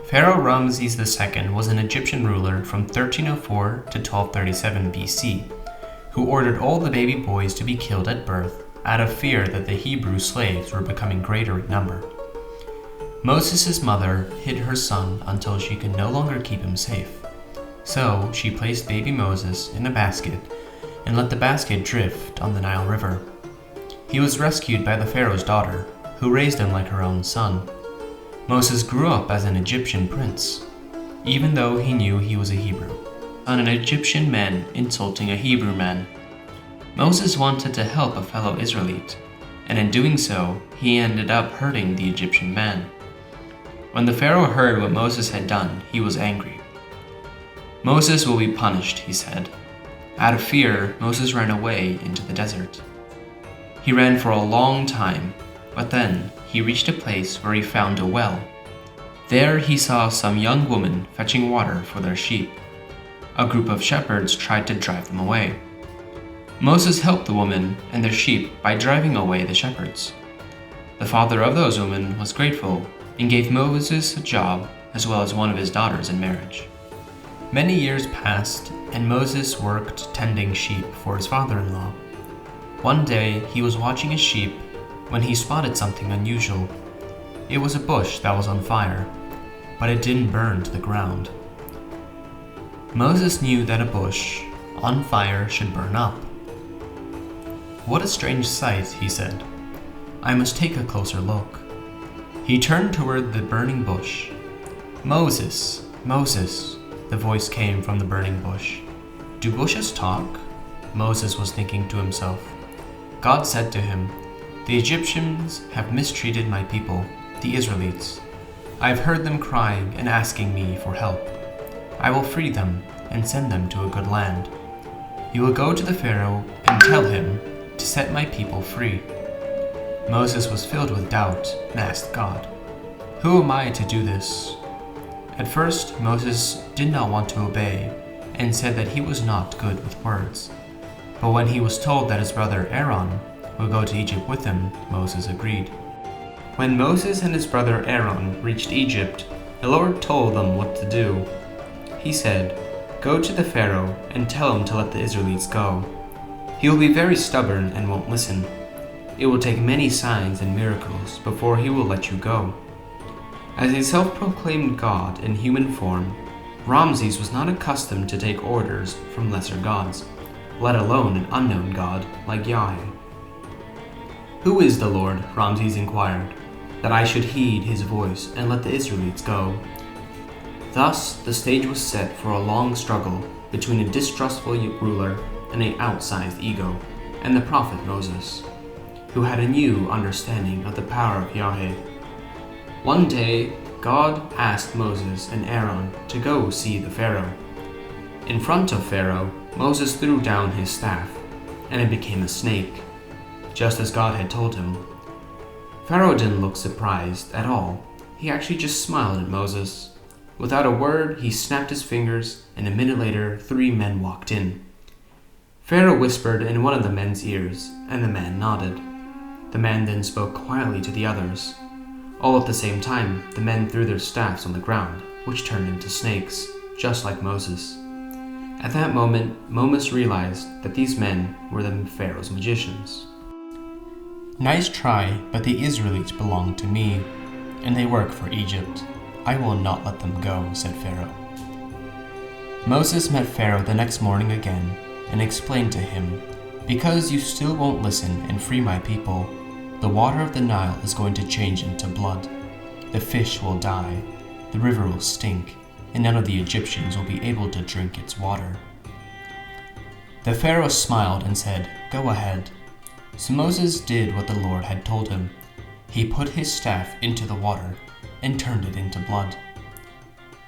Pharaoh Ramses II was an Egyptian ruler from 1304 to 1237 BC, who ordered all the baby boys to be killed at birth out of fear that the Hebrew slaves were becoming greater in number. Moses' mother hid her son until she could no longer keep him safe. So she placed baby Moses in a basket and let the basket drift on the Nile River. He was rescued by the Pharaoh's daughter, who raised him like her own son. Moses grew up as an Egyptian prince, even though he knew he was a Hebrew, on an Egyptian man insulting a Hebrew man. Moses wanted to help a fellow Israelite, and in doing so, he ended up hurting the Egyptian man. When the Pharaoh heard what Moses had done, he was angry. "Moses will be punished," he said. Out of fear, Moses ran away into the desert. He ran for a long time, but then he reached a place where he found a well. There he saw some young women fetching water for their sheep. A group of shepherds tried to drive them away. Moses helped the women and their sheep by driving away the shepherds. The father of those women was grateful and gave Moses a job as well as one of his daughters in marriage. Many years passed, and Moses worked tending sheep for his father-in-law. One day he was watching his sheep when he spotted something unusual. It was a bush that was on fire, but it didn't burn to the ground. Moses knew that a bush on fire should burn up. "What a strange sight," he said. "I must take a closer look." He turned toward the burning bush. "Moses, Moses," the voice came from the burning bush. "Do bushes talk?" Moses was thinking to himself. God said to him, "The Egyptians have mistreated my people, the Israelites. I have heard them crying and asking me for help. I will free them and send them to a good land. You will go to the Pharaoh and tell him to set my people free." Moses was filled with doubt and asked God, "Who am I to do this?" At first, Moses did not want to obey and said that he was not good with words. But when he was told that his brother Aaron would go to Egypt with him, Moses agreed. When Moses and his brother Aaron reached Egypt, the Lord told them what to do. He said, "Go to the Pharaoh and tell him to let the Israelites go. He will be very stubborn and won't listen. It will take many signs and miracles before he will let you go." As a self-proclaimed god in human form, Ramses was not accustomed to take orders from lesser gods, let alone an unknown god like Yahweh. "Who is the Lord?" Ramses inquired, "that I should heed his voice and let the Israelites go?" Thus, the stage was set for a long struggle between a distrustful ruler and an outsized ego, and the prophet Moses, who had a new understanding of the power of Yahweh. One day, God asked Moses and Aaron to go see the Pharaoh. In front of Pharaoh, Moses threw down his staff, and it became a snake, just as God had told him. Pharaoh didn't look surprised at all. He actually just smiled at Moses. Without a word, he snapped his fingers, and a minute later, 3 men walked in. Pharaoh whispered in one of the men's ears, and the man nodded. The man then spoke quietly to the others. All at the same time, the men threw their staffs on the ground, which turned into snakes, just like Moses. At that moment, Moses realized that these men were the Pharaoh's magicians. "Nice try, but the Israelites belong to me, and they work for Egypt. I will not let them go," said Pharaoh. Moses met Pharaoh the next morning again and explained to him, "Because you still won't listen and free my people, the water of the Nile is going to change into blood. The fish will die, the river will stink, and none of the Egyptians will be able to drink its water." The Pharaoh smiled and said, "Go ahead." So Moses did what the Lord had told him. He put his staff into the water and turned it into blood.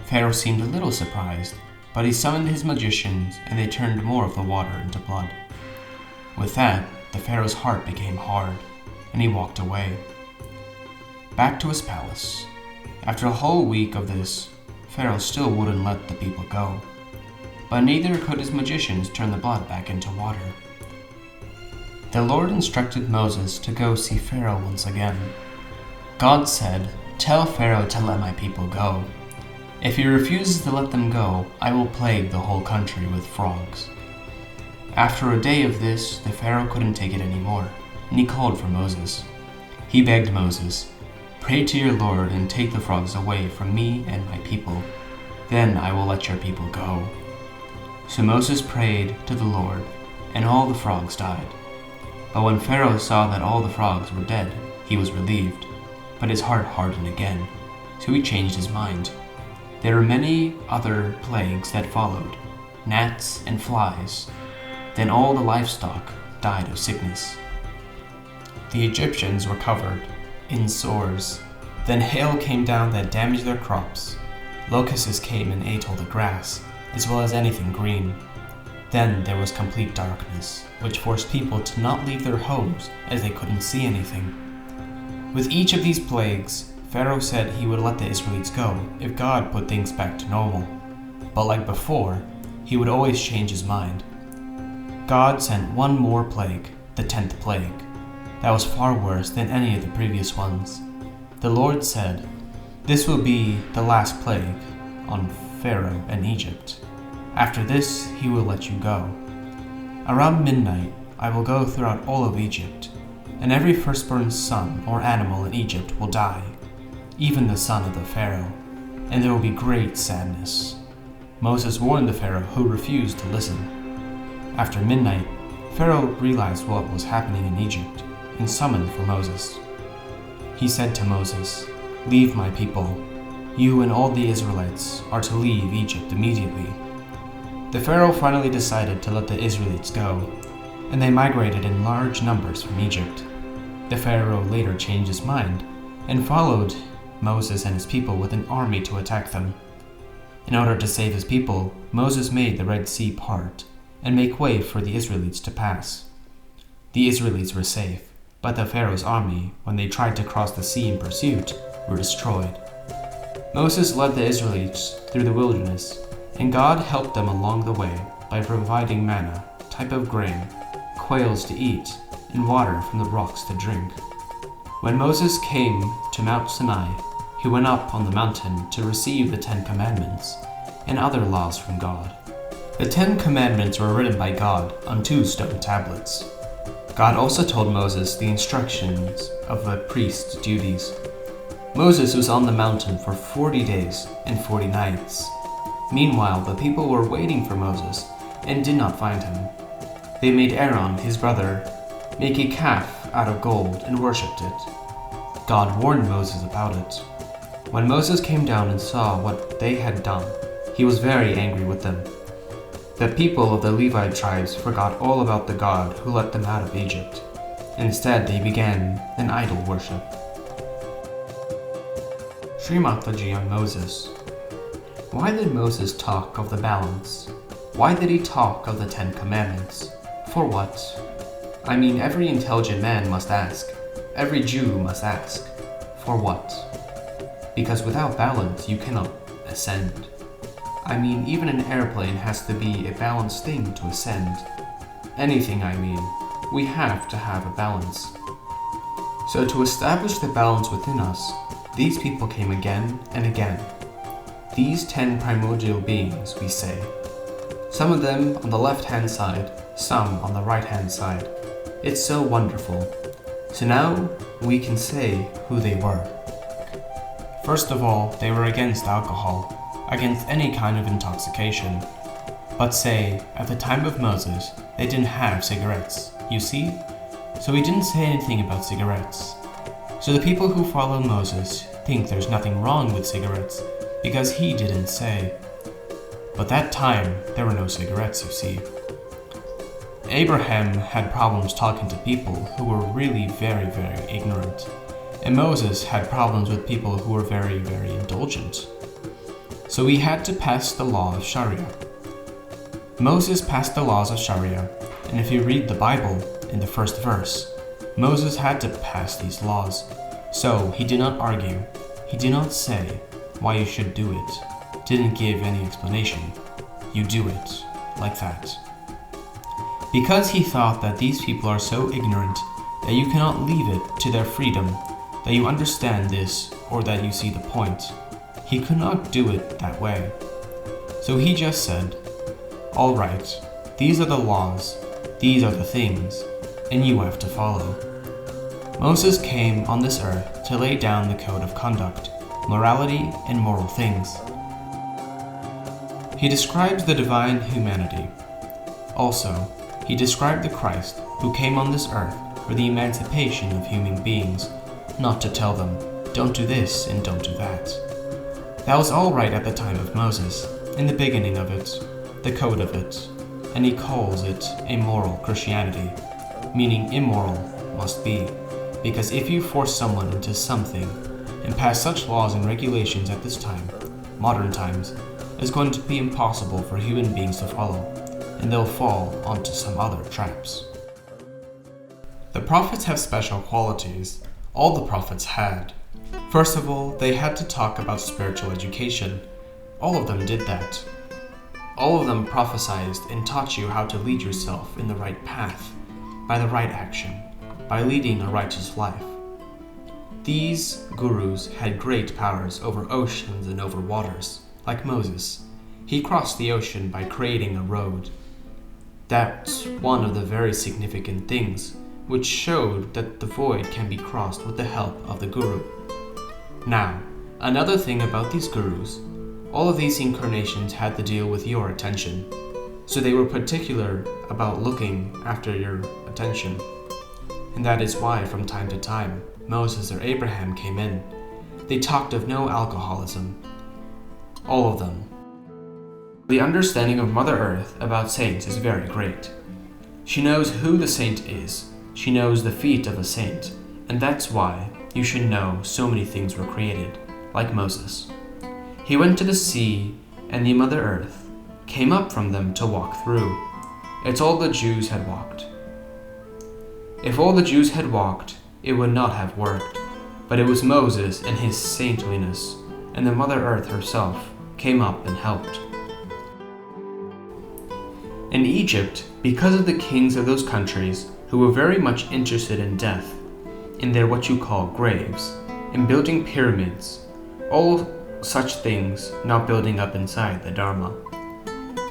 Pharaoh seemed a little surprised, but he summoned his magicians and they turned more of the water into blood. With that, the Pharaoh's heart became hard, and he walked away. Back to his palace. After a whole week of this, Pharaoh still wouldn't let the people go, but neither could his magicians turn the blood back into water. The Lord instructed Moses to go see Pharaoh once again. God said, "Tell Pharaoh to let my people go. If he refuses to let them go, I will plague the whole country with frogs." After a day of this, the Pharaoh couldn't take it anymore, and he called for Moses. He begged Moses, "Pray to your Lord and take the frogs away from me and my people. Then I will let your people go." So Moses prayed to the Lord, and all the frogs died. But when Pharaoh saw that all the frogs were dead, he was relieved, but his heart hardened again, so he changed his mind. There were many other plagues that followed, gnats and flies. Then all the livestock died of sickness. The Egyptians were covered in sores. Then hail came down that damaged their crops. Locusts came and ate all the grass, as well as anything green. Then there was complete darkness, which forced people to not leave their homes as they couldn't see anything. With each of these plagues, Pharaoh said he would let the Israelites go if God put things back to normal. But like before, he would always change his mind. God sent one more plague, the 10th plague. That was far worse than any of the previous ones. The Lord said, "This will be the last plague on Pharaoh and Egypt. After this, he will let you go. Around midnight, I will go throughout all of Egypt, and every firstborn son or animal in Egypt will die, even the son of the Pharaoh, and there will be great sadness." Moses warned the Pharaoh, who refused to listen. After midnight, Pharaoh realized what was happening in Egypt and summoned for Moses. He said to Moses, "Leave my people. You and all the Israelites are to leave Egypt immediately." The Pharaoh finally decided to let the Israelites go, and they migrated in large numbers from Egypt. The Pharaoh later changed his mind and followed Moses and his people with an army to attack them. In order to save his people, Moses made the Red Sea part and make way for the Israelites to pass. The Israelites were safe, but the Pharaoh's army, when they tried to cross the sea in pursuit, were destroyed. Moses led the Israelites through the wilderness, and God helped them along the way by providing manna, type of grain, quails to eat, and water from the rocks to drink. When Moses came to Mount Sinai, he went up on the mountain to receive the 10 Commandments and other laws from God. The 10 Commandments were written by God on 2 stone tablets. God also told Moses the instructions of the priest's duties. Moses was on the mountain for 40 days and 40 nights. Meanwhile, the people were waiting for Moses and did not find him. They made Aaron, his brother, make a calf out of gold and worshipped it. God warned Moses about it. When Moses came down and saw what they had done, he was very angry with them. The people of the Levite tribes forgot all about the God who let them out of Egypt. Instead, they began an idol worship. Sri Mataji on Moses. Why did Moses talk of the balance? Why did he talk of the 10 Commandments? For what? I mean, every intelligent man must ask. Every Jew must ask. For what? Because without balance, you cannot ascend. I mean, even an airplane has to be a balanced thing to ascend. Anything, I mean, we have to have a balance. So to establish the balance within us, these people came again and again. These 10 primordial beings, we say. Some of them on the left-hand side, some on the right-hand side. It's so wonderful. So now we can say who they were. First of all, they were against alcohol, against any kind of intoxication. But say, at the time of Moses, they didn't have cigarettes, you see? So he didn't say anything about cigarettes. So the people who follow Moses think there's nothing wrong with cigarettes because he didn't say. But that time, there were no cigarettes, you see. Abraham had problems talking to people who were really very, very ignorant. And Moses had problems with people who were very, very indulgent. So he had to pass the law of Sharia. Moses passed the laws of Sharia, and if you read the Bible, in the first verse, Moses had to pass these laws. So he did not argue. He did not say why you should do it. Didn't give any explanation. You do it, like that. Because he thought that these people are so ignorant that you cannot leave it to their freedom, that you understand this or that you see the point. he could not do it that way. So he just said, "All right, these are the laws, these are the things, and you have to follow." Moses came on this earth to lay down the code of conduct, morality, and moral things. He describes the divine humanity. Also, he described the Christ who came on this earth for the emancipation of human beings, not to tell them, don't do this and don't do that. That was all right at the time of Moses, in the beginning of it, the code of it, and he calls it a moral Christianity, meaning immoral must be, because if you force someone into something and pass such laws and regulations at this time, modern times, it's going to be impossible for human beings to follow, and they'll fall onto some other traps. The prophets have special qualities. All the prophets had. First of all, they had to talk about spiritual education. All of them did that. All of them prophesied and taught you how to lead yourself in the right path, by the right action, by leading a righteous life. These gurus had great powers over oceans and over waters, like Moses. He crossed the ocean by creating a road. That's one of the very significant things, which showed that the void can be crossed with the help of the guru. Now, another thing about these gurus, all of these incarnations had to deal with your attention, so they were particular about looking after your attention. And that is why from time to time, Moses or Abraham came in. They talked of no alcoholism. All of them. The understanding of Mother Earth about saints is very great. She knows who the saint is. She knows the feet of a saint, and that's why you should know so many things were created, like Moses. He went to the sea, and the Mother Earth came up from them to walk through. It's all the Jews had walked. If all the Jews had walked, it would not have worked, but it was Moses and his saintliness, and the Mother Earth herself came up and helped. In Egypt, because of the kings of those countries who were very much interested in death, in their what you call graves, in building pyramids, all such things not building up inside the Dharma.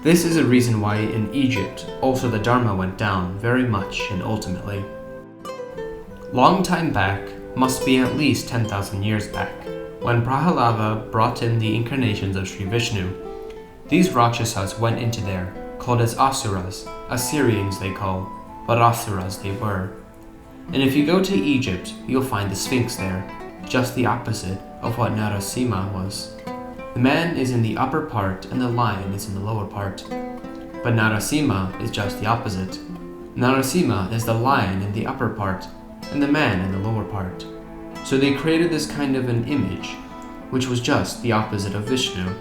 This is a reason why in Egypt also the Dharma went down very much and ultimately. Long time back, must be at least 10,000 years back, when Prahalada brought in the incarnations of Sri Vishnu, these Rakshasas went into there, called as Asuras, Assyrians they call, but Asuras they were. And if you go to Egypt, you'll find the Sphinx there, just the opposite of what Narasimha was. The man is in the upper part and the lion is in the lower part. But Narasimha is just the opposite. Narasimha is the lion in the upper part and the man in the lower part. So they created this kind of an image, which was just the opposite of Vishnu.